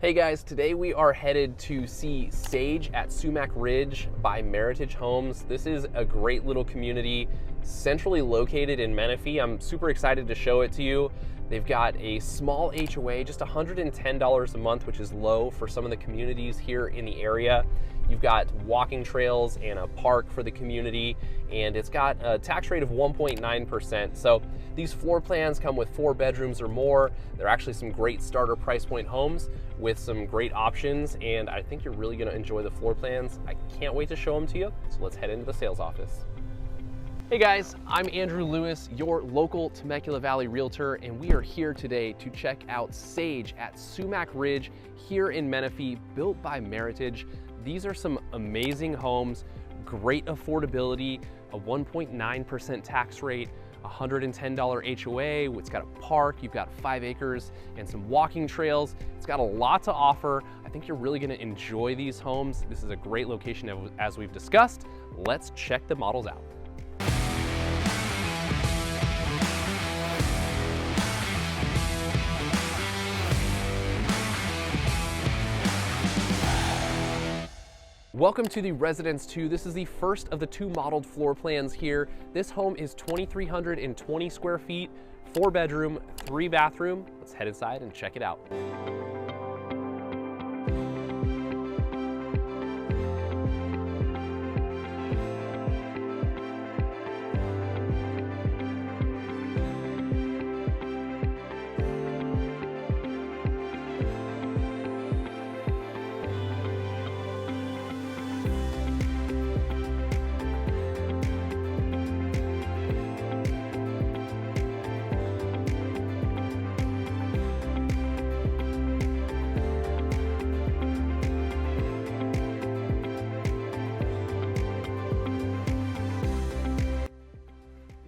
Hey guys, today we are headed to see Sage at Sumac Ridge by Meritage Homes. This is a great little community, centrally located in Menifee. I'm super excited to show it to you. They've got a small HOA, just $110 a month, which is low for some of the communities here in the area. You've got walking trails and a park for the community, and it's got a tax rate of 1.9%. So these floor plans come with 4 bedrooms or more. They're actually some great starter price point homes with some great options, and I think you're really gonna enjoy the floor plans. I can't wait to show them to you, so let's head into the sales office. Hey guys, I'm Andrew Lewis, your local Temecula Valley realtor, and we are here today to check out Sage at Sumac Ridge here in Menifee, built by Meritage. These are some amazing homes, great affordability, a 1.9% tax rate, $110 HOA, it's got a park, you've got 5 acres and some walking trails. It's got a lot to offer. I think you're really gonna enjoy these homes. This is a great location as we've discussed. Let's check the models out. Welcome to the Residence 2. This is the first of the 2 modeled floor plans here. This home is 2,320 square feet, 4 bedroom, 3 bathroom. Let's head inside and check it out.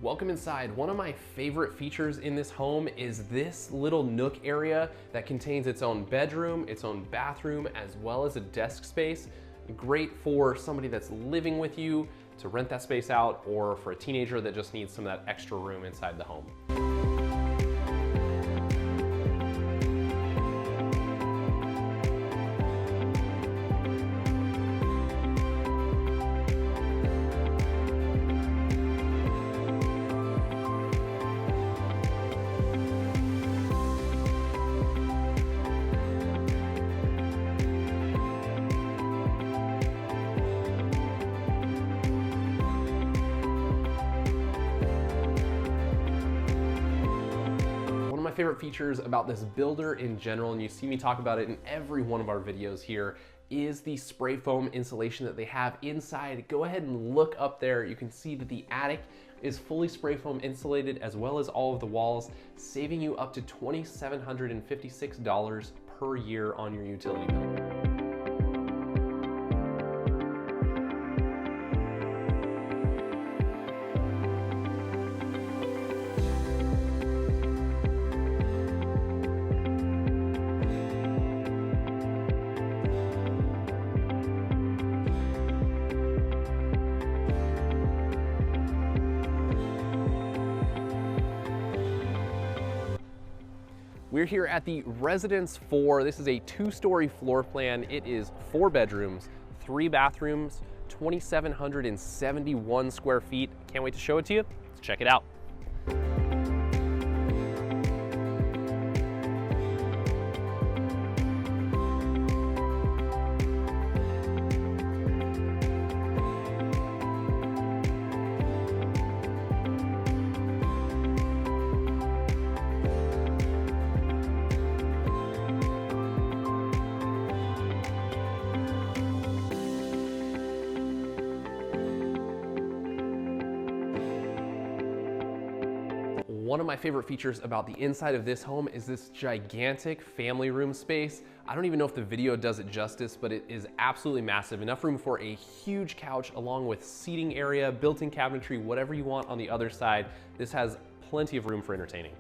Welcome inside. One of my favorite features in this home is this little nook area that contains its own bedroom, its own bathroom, as well as a desk space. Great for somebody that's living with you to rent that space out, or for a teenager that just needs some of that extra room inside the home. My favorite features about this builder in general, and you see me talk about it in every one of our videos here, is the spray foam insulation that they have inside. Go ahead and look up there. You can see that the attic is fully spray foam insulated, as well as all of the walls, saving you up to $2,756 per year on your utility bill. We're here at the Residence 4. This is a 2-story floor plan. It is 4 bedrooms, 3 bathrooms, 2,771 square feet. Can't wait to show it to you. Let's check it out. One of my favorite features about the inside of this home is this gigantic family room space. I don't even know if the video does it justice, but it is absolutely massive. Enough room for a huge couch along with seating area, built-in cabinetry, whatever you want on the other side. This has plenty of room for entertaining.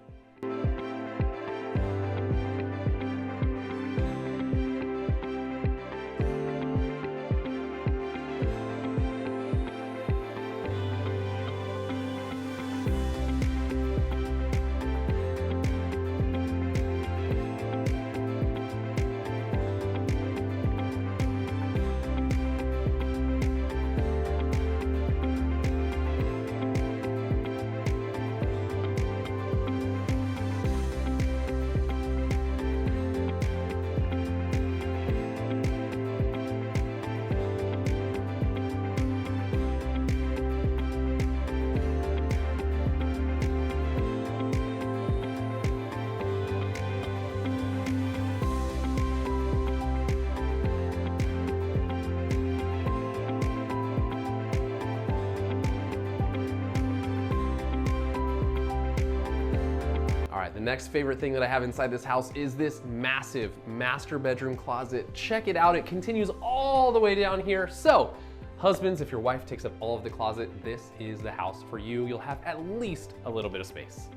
right, the next favorite thing that I have inside this house is this massive master bedroom closet. Check it out, it continues all the way down here. So, husbands, if your wife takes up all of the closet, this is the house for you. You'll have at least a little bit of space.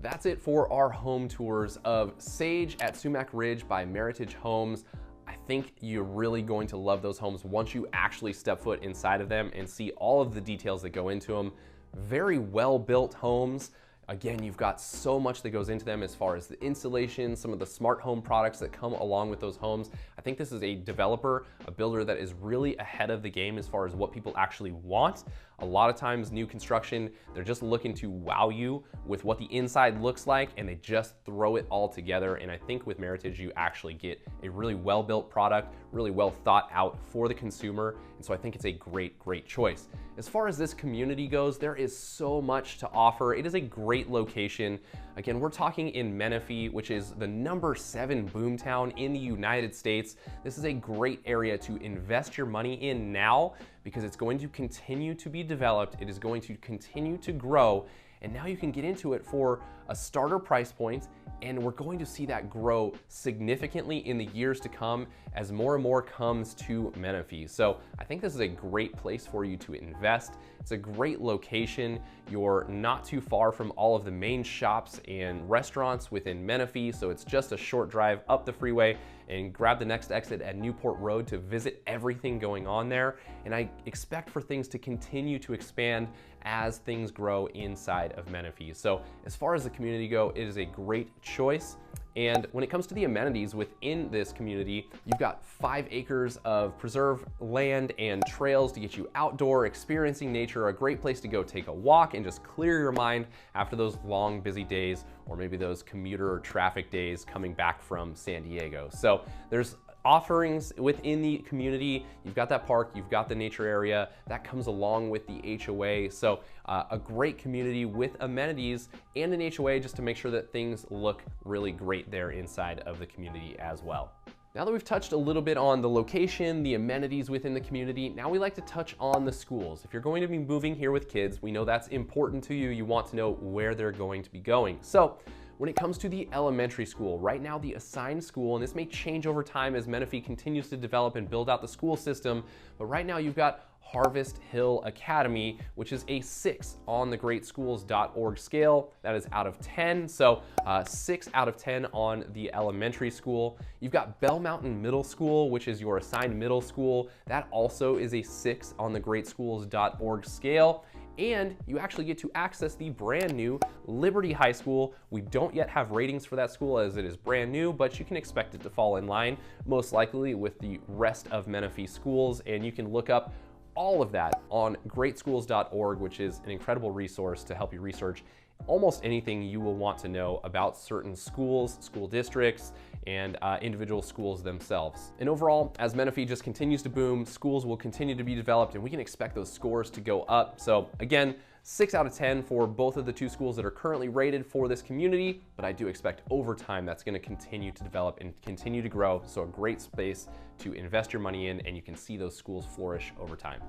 That's it for our home tours of Sage at Sumac Ridge by Meritage Homes. I think you're really going to love those homes once you actually step foot inside of them and see all of the details that go into them. Very well built homes. Again, you've got so much that goes into them as far as the installation, some of the smart home products that come along with those homes. I think this is a developer, a builder that is really ahead of the game as far as what people actually want. A lot of times new construction, they're just looking to wow you with what the inside looks like, and they just throw it all together. And I think with Meritage, you actually get a really well-built product, really well thought out for the consumer. And so I think it's a great, great choice. As far as this community goes, there is so much to offer. It is a great location. Again, we're talking in Menifee, which is the #7 boomtown in the United States. This is a great area to invest your money in now because it's going to continue to be developed. It is going to continue to grow. And now you can get into it for a starter price point, and we're going to see that grow significantly in the years to come as more and more comes to Menifee. So I think this is a great place for you to invest. It's a great location. You're not too far from all of the main shops and restaurants within Menifee, so it's just a short drive up the freeway and grab the next exit at Newport Road to visit everything going on there. And I expect for things to continue to expand as things grow inside of Menifee. So as far as the community go, it is a great choice. And when it comes to the amenities within this community, you've got 5 acres of preserved land and trails to get you outdoor, experiencing nature, a great place to go take a walk and just clear your mind after those long, busy days, or maybe those commuter or traffic days coming back from San Diego. So there's offerings within the community. You've got that park, you've got the nature area, that comes along with the HOA. So a great community with amenities and an HOA just to make sure that things look really great there inside of the community as well. Now that we've touched a little bit on the location, the amenities within the community, now we like to touch on the schools. If you're going to be moving here with kids, we know that's important to you. You want to know where they're going to be going. So when it comes to the elementary school, right now the assigned school, and this may change over time as Menifee continues to develop and build out the school system, but right now you've got Harvest Hill Academy, which is a 6 on the greatschools.org scale. That is out of 10, so 6 out of 10 on the elementary school. You've got Bell Mountain Middle School, which is your assigned middle school. That also is a 6 on the greatschools.org scale. And you actually get to access the brand new Liberty High School. We don't yet have ratings for that school as it is brand new, but you can expect it to fall in line most likely with the rest of Menifee schools. And you can look up all of that on greatschools.org, which is an incredible resource to help you research almost anything you will want to know about certain schools, school districts, and individual schools themselves. And overall, as Menifee just continues to boom, schools will continue to be developed and we can expect those scores to go up. So again, 6 out of 10 for both of the 2 schools that are currently rated for this community, but I do expect over time that's gonna continue to develop and continue to grow. So a great space to invest your money in, and you can see those schools flourish over time.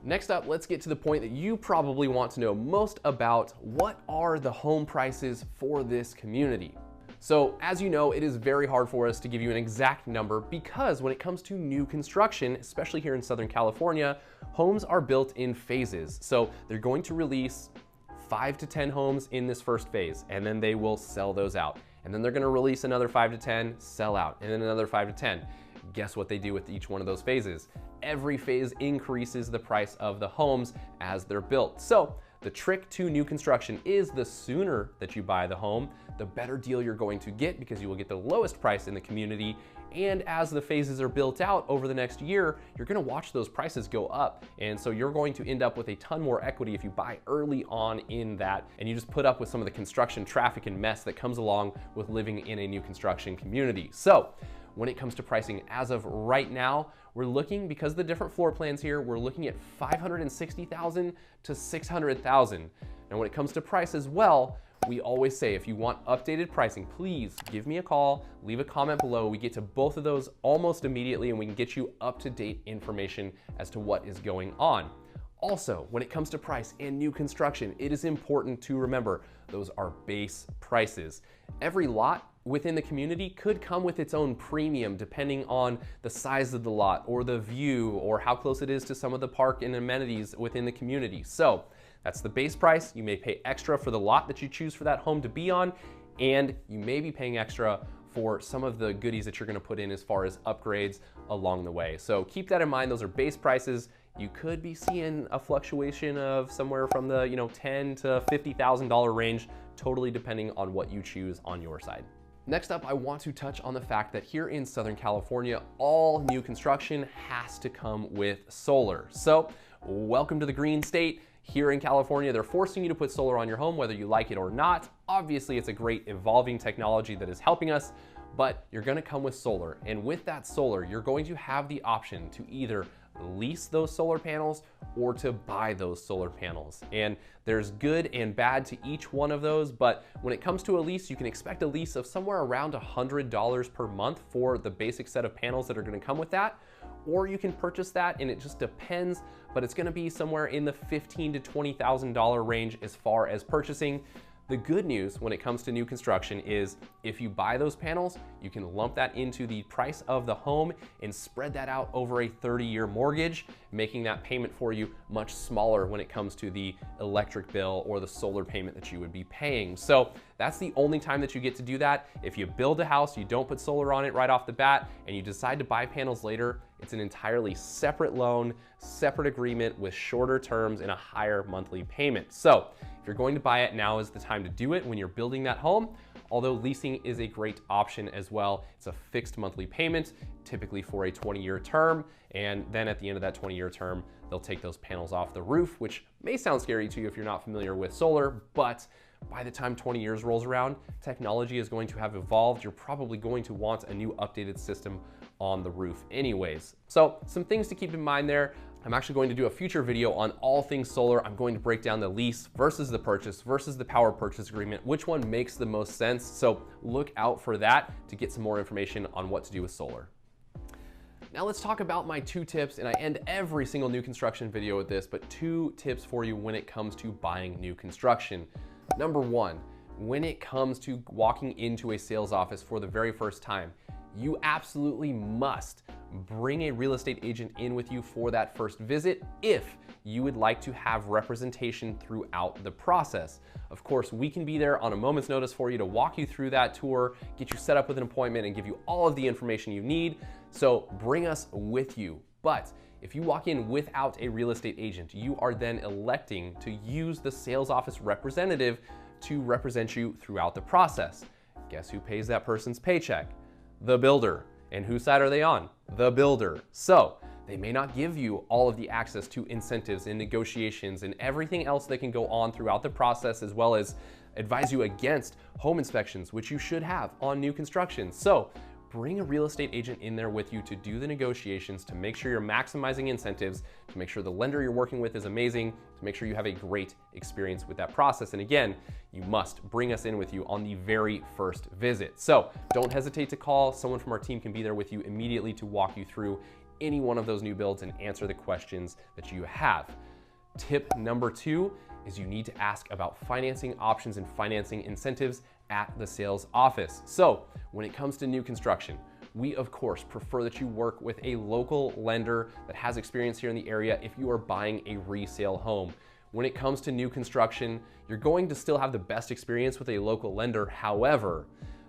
Next up, let's get to the point that you probably want to know most about. What are the home prices for this community? So as you know, it is very hard for us to give you an exact number because when it comes to new construction, especially here in Southern California, homes are built in phases. So they're going to release 5 to 10 homes in this first phase, and then they will sell those out. And then they're gonna release another 5 to 10, sell out, and then another 5 to 10. Guess what they do with each one of those phases? Every phase increases the price of the homes as they're built. So the trick to new construction is the sooner that you buy the home, the better deal you're going to get because you will get the lowest price in the community. And as the phases are built out over the next year, you're gonna watch those prices go up. And so you're going to end up with a ton more equity if you buy early on in that, and you just put up with some of the construction traffic and mess that comes along with living in a new construction community. So when it comes to pricing, as of right now, we're looking, because of the different floor plans here, we're looking at $560,000 to $600,000. Now when it comes to price as well, we always say, if you want updated pricing, please give me a call, leave a comment below. We get to both of those almost immediately, and we can get you up-to-date information as to what is going on. Also, when it comes to price and new construction, it is important to remember those are base prices. Every lot within the community could come with its own premium depending on the size of the lot or the view or how close it is to some of the park and amenities within the community. So that's the base price. You may pay extra for the lot that you choose for that home to be on, and you may be paying extra for some of the goodies that you're gonna put in as far as upgrades along the way. So keep that in mind. Those are base prices. You could be seeing a fluctuation of somewhere from the $10,000 to $50,000 range, totally depending on what you choose on your side. Next up, I want to touch on the fact that here in Southern California, all new construction has to come with solar. So welcome to the green state. Here in California, they're forcing you to put solar on your home, whether you like it or not. Obviously, it's a great evolving technology that is helping us, but you're gonna come with solar. And with that solar, you're going to have the option to either lease those solar panels or to buy those solar panels. And there's good and bad to each one of those, but when it comes to a lease, you can expect a lease of somewhere around $100 per month for the basic set of panels that are gonna come with that. Or you can purchase that, and it just depends, but it's gonna be somewhere in the $15,000 to $20,000 range as far as purchasing. The good news when it comes to new construction is if you buy those panels, you can lump that into the price of the home and spread that out over a 30-year mortgage, making that payment for you much smaller when it comes to the electric bill or the solar payment that you would be paying. So that's the only time that you get to do that. If you build a house, you don't put solar on it right off the bat, and you decide to buy panels later, it's an entirely separate loan, separate agreement with shorter terms and a higher monthly payment. So if you're going to buy it, now is the time to do it when you're building that home. Although leasing is a great option as well. It's a fixed monthly payment, typically for a 20-year term. And then at the end of that 20-year term, they'll take those panels off the roof, which may sound scary to you if you're not familiar with solar, but by the time 20 years rolls around, technology is going to have evolved. You're probably going to want a new updated system on the roof anyways. So some things to keep in mind there. I'm actually going to do a future video on all things solar. I'm going to break down the lease versus the purchase versus the power purchase agreement, which one makes the most sense. So look out for that to get some more information on what to do with solar. Now let's talk about my 2 tips, and I end every single new construction video with this, but 2 tips for you when it comes to buying new construction. Number 1, when it comes to walking into a sales office for the very first time, you absolutely must bring a real estate agent in with you for that first visit if you would like to have representation throughout the process. Of course, we can be there on a moment's notice for you to walk you through that tour, get you set up with an appointment, and give you all of the information you need. So bring us with you. But if you walk in without a real estate agent, you are then electing to use the sales office representative to represent you throughout the process. Guess who pays that person's paycheck? The builder. And whose side are they on? The builder. So they may not give you all of the access to incentives and negotiations and everything else that can go on throughout the process, as well as advise you against home inspections, which you should have on new construction. So bring a real estate agent in there with you to do the negotiations, to make sure you're maximizing incentives, to make sure the lender you're working with is amazing, to make sure you have a great experience with that process. And again, you must bring us in with you on the very first visit. So don't hesitate to call. Someone from our team can be there with you immediately to walk you through any one of those new builds and answer the questions that you have. Tip number 2 is you need to ask about financing options and financing incentives at the sales office. So when it comes to new construction, we of course prefer that you work with a local lender that has experience here in the area if you are buying a resale home. When it comes to new construction, you're going to still have the best experience with a local lender. However,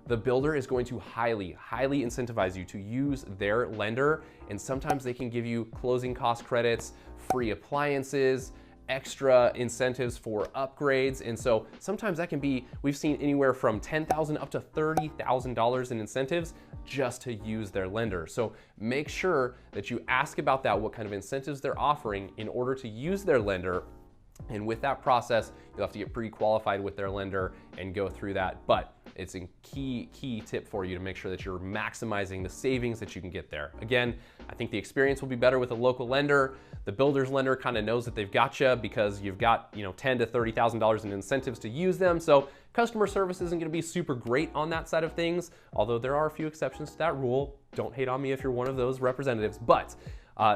the builder is going to highly incentivize you to use their lender, and sometimes they can give you closing cost credits, free appliances, extra incentives for upgrades. And so sometimes that can be, we've seen anywhere from $10,000 up to $30,000 in incentives just to use their lender. So make sure that you ask about that, what kind of incentives they're offering in order to use their lender. And with that process, you'll have to get pre-qualified with their lender and go through that. But it's a key tip for you to make sure that you're maximizing the savings that you can get there. Again, I think the experience will be better with a local lender. The builder's lender kind of knows that they've got you because you've got, you know, $10,000 to $30,000 in incentives to use them. So customer service isn't going to be super great on that side of things, although there are a few exceptions to that rule. Don't hate on me if you're one of those representatives, but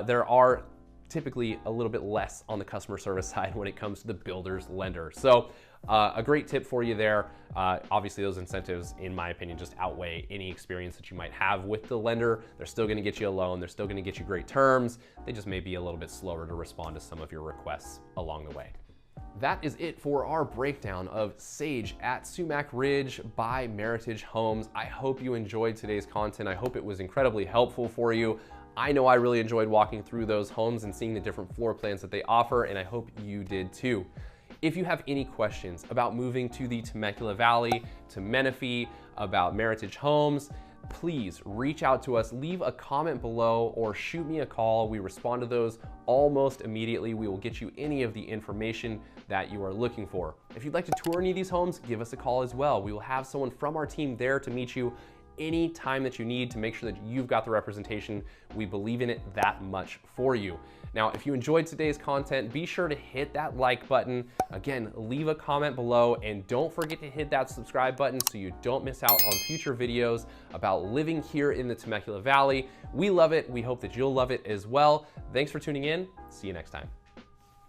there are typically a little bit less on the customer service side when it comes to the builder's lender. So a great tip for you there. Obviously those incentives, in my opinion, just outweigh any experience that you might have with the lender. They're still gonna get you a loan. They're still gonna get you great terms. They just may be a little bit slower to respond to some of your requests along the way. That is it for our breakdown of Sage at Sumac Ridge by Meritage Homes. I hope you enjoyed today's content. I hope it was incredibly helpful for you. I know I really enjoyed walking through those homes and seeing the different floor plans that they offer, and I hope you did too. If you have any questions about moving to the Temecula Valley, to Menifee, about Meritage Homes, please reach out to us, leave a comment below, or shoot me a call. We respond to those almost immediately. We will get you any of the information that you are looking for. If you'd like to tour any of these homes, give us a call as well. We will have someone from our team there to meet you any time that you need to make sure that you've got the representation. We believe in it that much for you. Now, if you enjoyed today's content, be sure to hit that like button. Again, leave a comment below, and don't forget to hit that subscribe button so you don't miss out on future videos about living here in the Temecula Valley. We love it. We hope that you'll love it as well. Thanks for tuning in. See you next time.